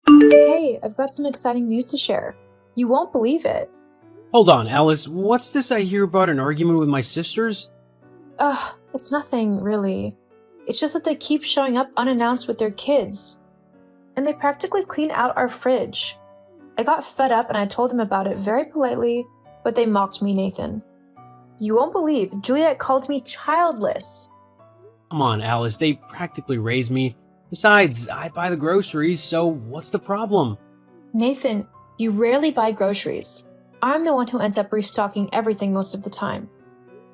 Hey, I've got some exciting news to share. You won't believe it. Hold on, Alice. What's this I hear about an argument with my sisters? It's nothing, really. It's just that they keep showing up unannounced with their kids. And they practically clean out our fridge. I got fed up and I told them about it very politely, but they mocked me, Nathan. You won't believe, Juliet called me childless. Come on, Alice. They practically raised me. Besides, I buy the groceries, so what's the problem? Nathan, you rarely buy groceries. I'm the one who ends up restocking everything most of the time.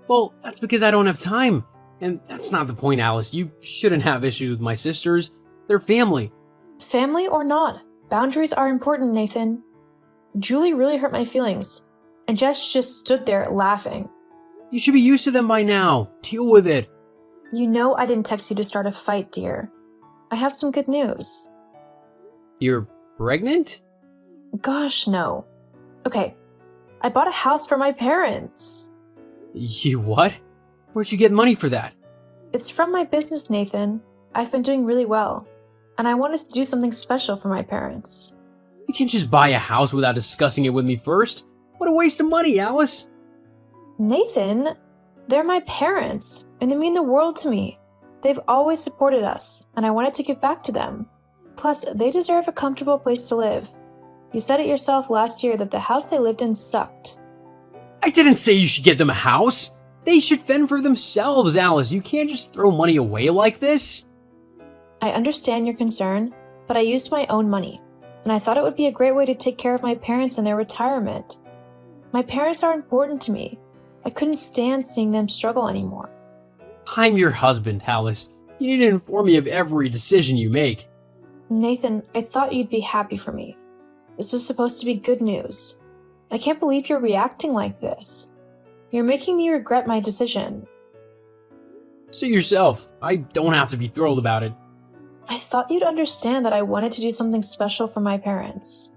Well, that's because I don't have time. And that's not the point, Alice. You shouldn't have issues with my sisters. They're family. Family or not, boundaries are important, Nathan. Julie really hurt my feelings, and Jess just stood there laughing. You should be used to them by now. Deal with it. You know I didn't text you to start a fight, dear. I have some good news. You're pregnant? Gosh, no. Okay, I bought a house for my parents. You what? Where'd you get money for that? It's from my business, Nathan. I've been doing really well, and I wanted to do something special for my parents. You can't just buy a house without discussing it with me first. What a waste of money, Alice. Nathan, they're my parents, and they mean the world to me. They've always supported us, and I wanted to give back to them. Plus, they deserve a comfortable place to live. You said it yourself last year that the house they lived in sucked. I didn't say you should get them a house. They should fend for themselves, Alice. You can't just throw money away like this. I understand your concern, but I used my own money, and I thought it would be a great way to take care of my parents in their retirement. My parents are important to me. I couldn't stand seeing them struggle anymore. I'm your husband, Alice. You need to inform me of every decision you make. Nathan, I thought you'd be happy for me. This was supposed to be good news. I can't believe you're reacting like this. You're making me regret my decision. Suit yourself. I don't have to be thrilled about it. I thought you'd understand that I wanted to do something special for my parents.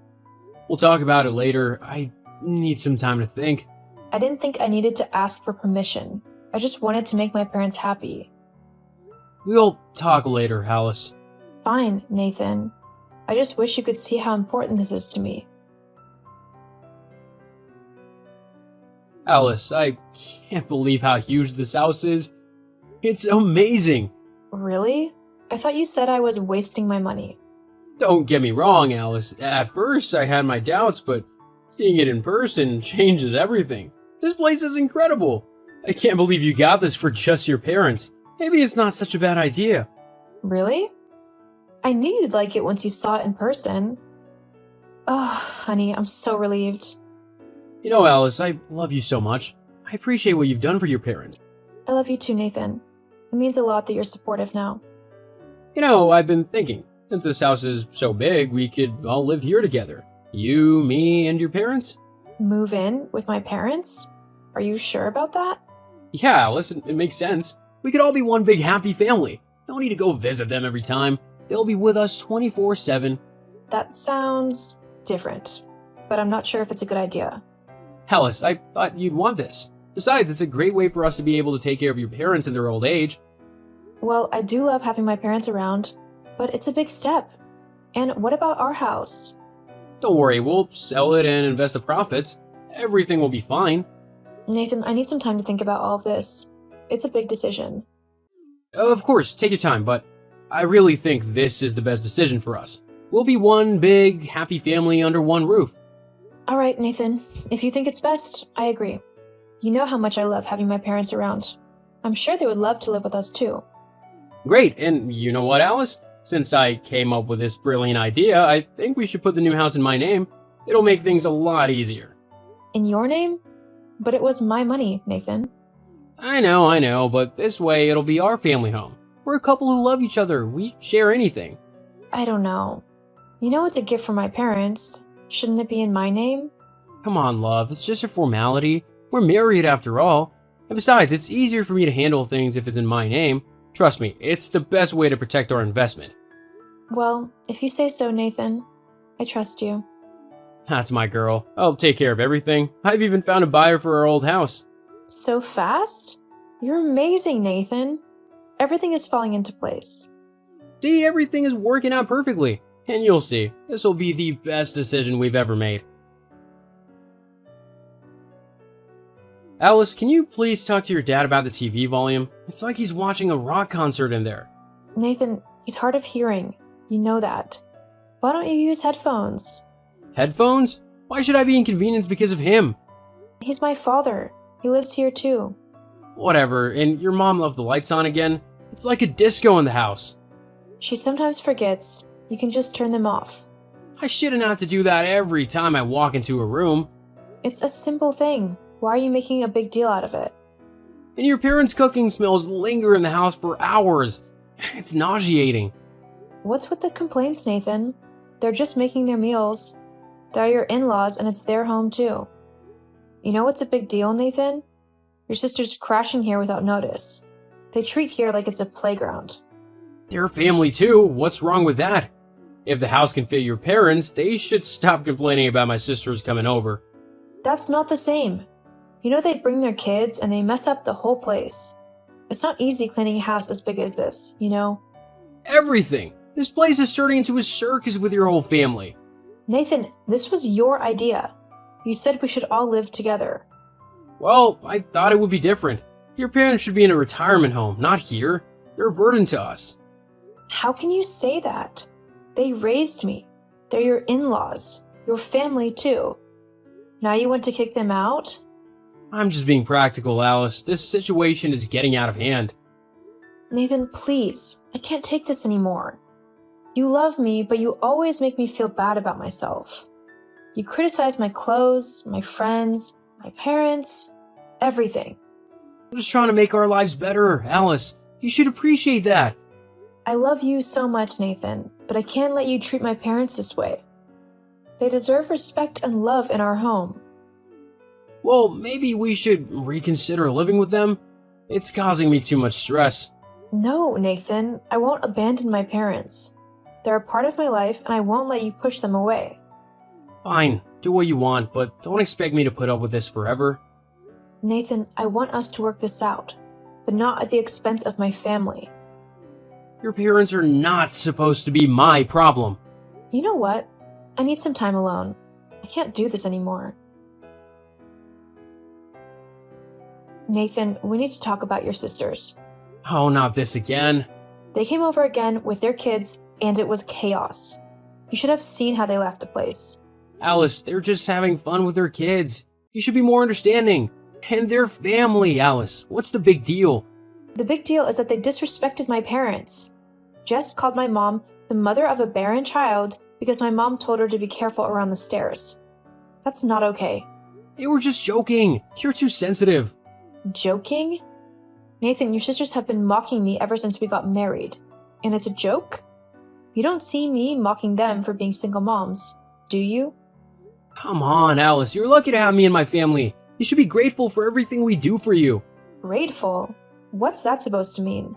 We'll talk about it later. I need some time to think. I didn't think I needed to ask for permission. I just wanted to make my parents happy. We'll talk later, Alice. Fine, Nathan. I just wish you could see how important this is to me. Alice, I can't believe how huge this house is. It's amazing. Really? I thought you said I was wasting my money. Don't get me wrong, Alice. At first, I had my doubts, but seeing it in person changes everything. This place is incredible. I can't believe you got this for just your parents. Maybe it's not such a bad idea. Really? I knew you'd like it once you saw it in person. Oh, honey, I'm so relieved. You know, Alice, I love you so much. I appreciate what you've done for your parents. I love you too, Nathan. It means a lot that you're supportive now. You know, I've been thinking, since this house is so big, we could all live here together. You, me, and your parents? Move in with my parents? Are you sure about that? Yeah, Alice, it makes sense. We could all be one big happy family. Don't need to go visit them every time. They'll be with us 24/7. That sounds different, but I'm not sure if it's a good idea. Alice, I thought you'd want this. Besides, it's a great way for us to be able to take care of your parents in their old age. Well, I do love having my parents around, but it's a big step. And what about our house? Don't worry, we'll sell it and invest the profits. Everything will be fine. Nathan, I need some time to think about all of this. It's a big decision. Of course, take your time, but I really think this is the best decision for us. We'll be one big, happy family under one roof. All right, Nathan. If you think it's best, I agree. You know how much I love having my parents around. I'm sure they would love to live with us too. Great, and you know what, Alice? Since I came up with this brilliant idea, I think we should put the new house in my name. It'll make things a lot easier. In your name? But it was my money, Nathan. I know, but this way it'll be our family home. We're a couple who love each other. We share anything. I don't know. You know it's a gift from my parents. Shouldn't it be in my name? Come on, love. It's just a formality. We're married after all. And besides, it's easier for me to handle things if it's in my name. Trust me, it's the best way to protect our investment. Well, if you say so, Nathan. I trust you. That's my girl. I'll take care of everything. I've even found a buyer for our old house. So fast? You're amazing, Nathan. Everything is falling into place. See, everything is working out perfectly. And you'll see, this will be the best decision we've ever made. Alice, can you please talk to your dad about the TV volume? It's like he's watching a rock concert in there. Nathan, he's hard of hearing. You know that. Why don't you use headphones? Headphones? Why should I be inconvenienced because of him? He's my father. He lives here too. Whatever, and your mom left the lights on again? It's like a disco in the house. She sometimes forgets. You can just turn them off. I shouldn't have to do that every time I walk into a room. It's a simple thing. Why are you making a big deal out of it? And your parents' cooking smells linger in the house for hours. It's nauseating. What's with the complaints, Nathan? They're just making their meals. They're your in-laws and it's their home too. You know what's a big deal, Nathan? Your sister's crashing here without notice. They treat here like it's a playground. They're family too. What's wrong with that? If the house can fit your parents, they should stop complaining about my sisters coming over. That's not the same. You know they bring their kids and they mess up the whole place. It's not easy cleaning a house as big as this, you know? Everything. This place is turning into a circus with your whole family. Nathan, this was your idea. You said we should all live together. Well, I thought it would be different. Your parents should be in a retirement home, not here. They're a burden to us. How can you say that? They raised me. They're your in-laws. Your family too. Now you want to kick them out? I'm just being practical, Alice. This situation is getting out of hand. Nathan, please. I can't take this anymore. You love me, but you always make me feel bad about myself. You criticize my clothes, my friends, my parents, everything. I'm just trying to make our lives better, Alice. You should appreciate that. I love you so much, Nathan, but I can't let you treat my parents this way. They deserve respect and love in our home. Well, maybe we should reconsider living with them? It's causing me too much stress. No, Nathan, I won't abandon my parents. They're a part of my life and I won't let you push them away. Fine, do what you want, but don't expect me to put up with this forever. Nathan, I want us to work this out, but not at the expense of my family. Your parents are not supposed to be my problem. You know what? I need some time alone. I can't do this anymore. Nathan, we need to talk about your sisters. Oh, not this again. They came over again with their kids, and it was chaos. You should have seen how they left the place. Alice, they're just having fun with their kids. You should be more understanding. And their family, Alice. What's the big deal? The big deal is that they disrespected my parents. Jess called my mom the mother of a barren child because my mom told her to be careful around the stairs. That's not okay. They were just joking. You're too sensitive. Joking? Nathan, your sisters have been mocking me ever since we got married. And it's a joke? You don't see me mocking them for being single moms, do you? Come on, Alice. You're lucky to have me and my family. You should be grateful for everything we do for you. Grateful? What's that supposed to mean?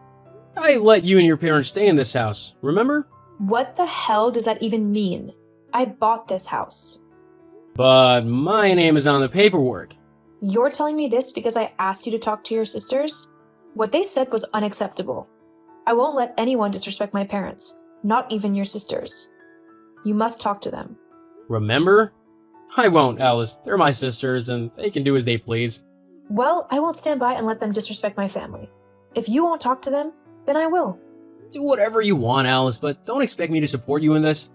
I let you and your parents stay in this house, remember? What the hell does that even mean? I bought this house. But my name is on the paperwork. You're telling me this because I asked you to talk to your sisters? What they said was unacceptable. I won't let anyone disrespect my parents, not even your sisters. You must talk to them. Remember? I won't, Alice. They're my sisters, and they can do as they please. Well, I won't stand by and let them disrespect my family. If you won't talk to them, then I will. Do whatever you want, Alice, but don't expect me to support you in this.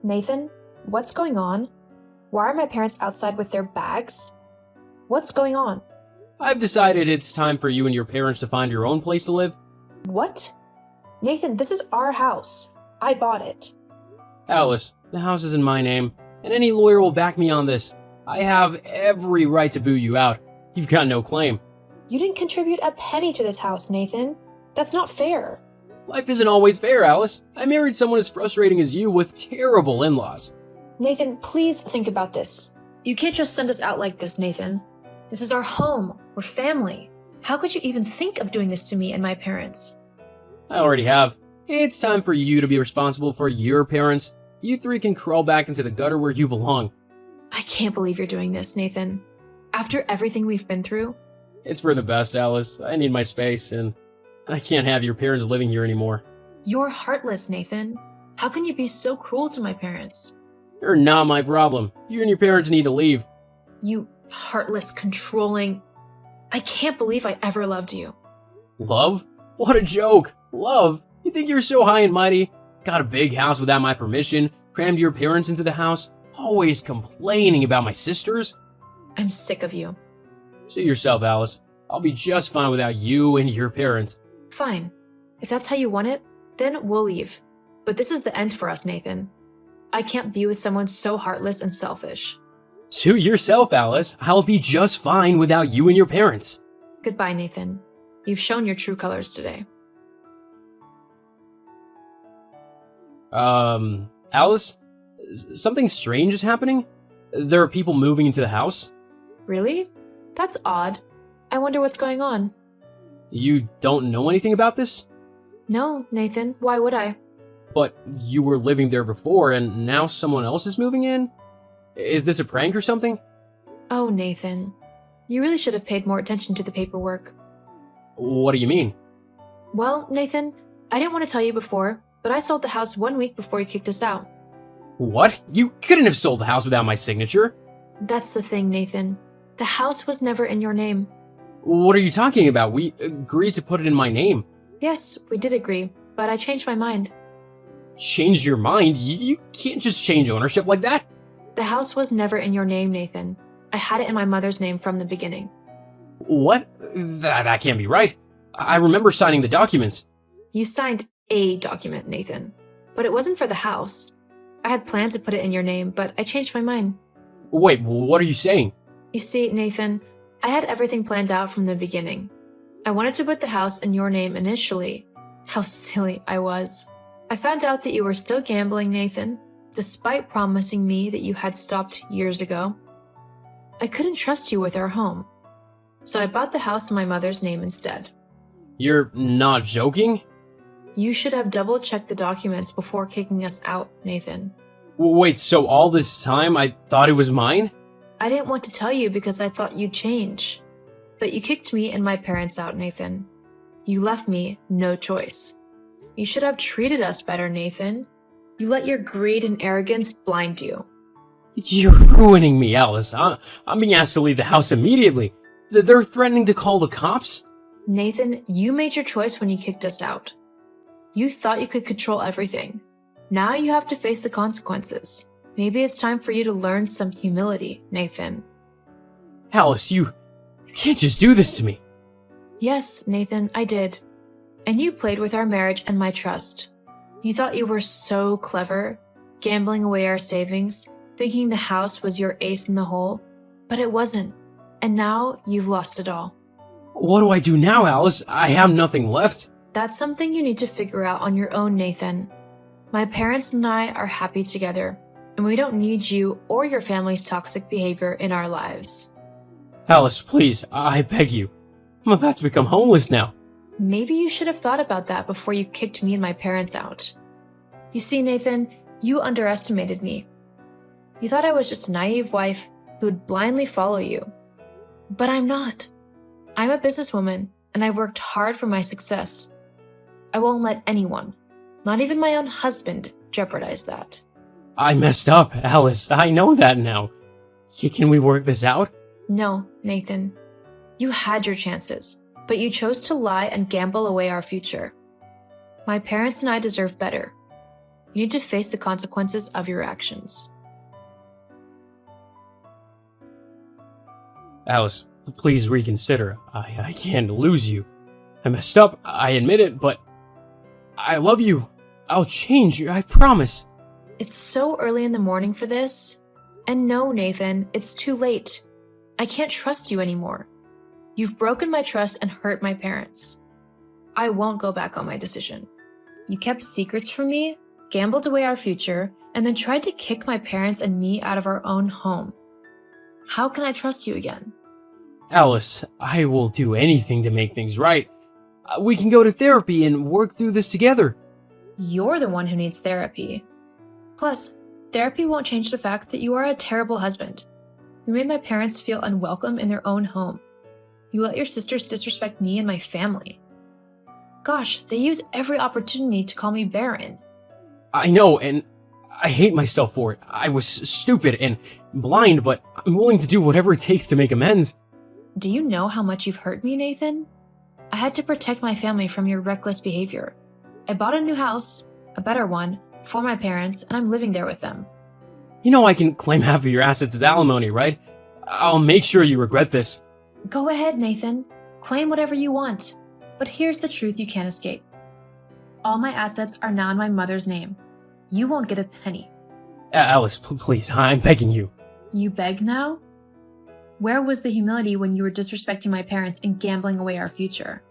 Nathan, what's going on? Why are my parents outside with their bags? What's going on? I've decided it's time for you and your parents to find your own place to live. What? Nathan, this is our house. I bought it. Alice, the house is in my name, and any lawyer will back me on this. I have every right to boot you out. You've got no claim. You didn't contribute a penny to this house, Nathan. That's not fair. Life isn't always fair, Alice. I married someone as frustrating as you with terrible in-laws. Nathan, please think about this. You can't just send us out like this, Nathan. This is our home. We're family. How could you even think of doing this to me and my parents? I already have. It's time for you to be responsible for your parents. You three can crawl back into the gutter where you belong. I can't believe you're doing this, Nathan. After everything we've been through? It's for the best, Alice. I need my space, and I can't have your parents living here anymore. You're heartless, Nathan. How can you be so cruel to my parents? You're not my problem. You and your parents need to leave. You heartless, controlling... I can't believe I ever loved you. Love? What a joke. Love? You think you're so high and mighty? Got a big house without my permission, crammed your parents into the house, always complaining about my sisters? I'm sick of you. Suit yourself, Alice. I'll be just fine without you and your parents. Fine. If that's how you want it, then we'll leave. But this is the end for us, Nathan. I can't be with someone so heartless and selfish. Suit yourself, Alice. I'll be just fine without you and your parents. Goodbye, Nathan. You've shown your true colors today. Alice? Something strange is happening? There are people moving into the house? Really? That's odd. I wonder what's going on. You don't know anything about this? No, Nathan. Why would I? But you were living there before, and now someone else is moving in? Is this a prank or something? Oh, Nathan. You really should have paid more attention to the paperwork. What do you mean? Well, Nathan, I didn't want to tell you before, but I sold the house 1 week before you kicked us out. What? You couldn't have sold the house without my signature? That's the thing, Nathan. The house was never in your name. What are you talking about? We agreed to put it in my name. Yes, we did agree, but I changed my mind. Changed your mind? You can't just change ownership like that. The house was never in your name, Nathan. I had it in my mother's name from the beginning. What? That can't be right. I remember signing the documents. You signed a document, Nathan, but it wasn't for the house. I had planned to put it in your name, but I changed my mind. Wait, what are you saying? You see, Nathan, I had everything planned out from the beginning. I wanted to put the house in your name initially. How silly I was. I found out that you were still gambling, Nathan, despite promising me that you had stopped years ago. I couldn't trust you with our home, so I bought the house in my mother's name instead. You're not joking? You should have double-checked the documents before kicking us out, Nathan. Wait, so all this time I thought it was mine? I didn't want to tell you because I thought you'd change. But you kicked me and my parents out, Nathan. You left me no choice. You should have treated us better, Nathan. You let your greed and arrogance blind you. You're ruining me, Alice. I'm being asked to leave the house immediately. They're threatening to call the cops? Nathan, you made your choice when you kicked us out. You thought you could control everything. Now you have to face the consequences. Maybe it's time for you to learn some humility, Nathan. Alice, you can't just do this to me. Yes, Nathan, I did. And you played with our marriage and my trust. You thought you were so clever, gambling away our savings, thinking the house was your ace in the hole, but it wasn't. And now you've lost it all. What do I do now, Alice? I have nothing left. That's something you need to figure out on your own, Nathan. My parents and I are happy together, and we don't need you or your family's toxic behavior in our lives. Alice, please, I beg you. I'm about to become homeless now. Maybe you should have thought about that before you kicked me and my parents out. You see, Nathan, you underestimated me. You thought I was just a naive wife who would blindly follow you. But I'm not. I'm a businesswoman, and I've worked hard for my success. I won't let anyone, not even my own husband, jeopardize that. I messed up, Alice. I know that now. Can we work this out? No, Nathan. You had your chances, but you chose to lie and gamble away our future. My parents and I deserve better. You need to face the consequences of your actions. Alice, please reconsider. I can't lose you. I messed up, I admit it, but I love you. I'll change you, I promise. It's so early in the morning for this. And no, Nathan, it's too late. I can't trust you anymore. You've broken my trust and hurt my parents. I won't go back on my decision. You kept secrets from me, gambled away our future, and then tried to kick my parents and me out of our own home. How can I trust you again? Alice, I will do anything to make things right. We can go to therapy and work through this together. You're the one who needs therapy. Plus, therapy won't change the fact that you are a terrible husband. You made my parents feel unwelcome in their own home. You let your sisters disrespect me and my family. Gosh, they use every opportunity to call me barren. I know, and I hate myself for it. I was stupid and blind, but I'm willing to do whatever it takes to make amends. Do you know how much you've hurt me, Nathan? I had to protect my family from your reckless behavior. I bought a new house, a better one, for my parents, and I'm living there with them. You know I can claim half of your assets as alimony, right? I'll make sure you regret this. Go ahead, Nathan. Claim whatever you want. But here's the truth you can't escape. All my assets are now in my mother's name. You won't get a penny. Alice, please, I'm begging you. You beg now? Where was the humility when you were disrespecting my parents and gambling away our future?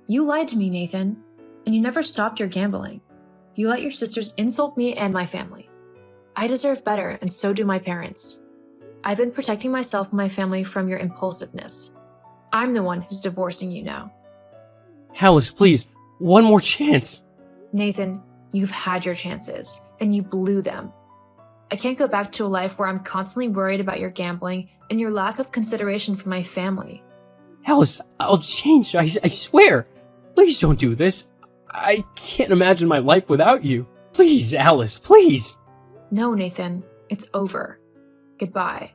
You lied to me, Nathan, and you never stopped your gambling. You let your sisters insult me and my family. I deserve better, and so do my parents. I've been protecting myself and my family from your impulsiveness. I'm the one who's divorcing you now. Alice, please, one more chance. Nathan, you've had your chances, and you blew them. I can't go back to a life where I'm constantly worried about your gambling and your lack of consideration for my family. Alice, I'll change, I swear. Please don't do this. I can't imagine my life without you. Please, Alice, please. No, Nathan, it's over. Goodbye.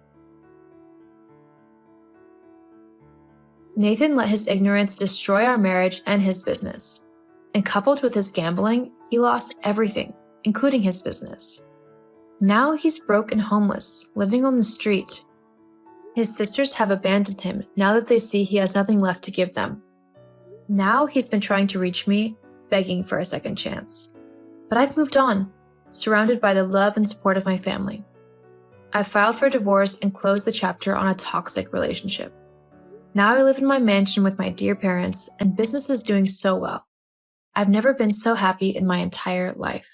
Nathan let his ignorance destroy our marriage and his business. And coupled with his gambling, he lost everything, including his business. Now he's broke and homeless, living on the street. His sisters have abandoned him now that they see he has nothing left to give them. Now he's been trying to reach me, begging for a second chance. But I've moved on, surrounded by the love and support of my family. I've filed for divorce and closed the chapter on a toxic relationship. Now I live in my mansion with my dear parents, and business is doing so well. I've never been so happy in my entire life.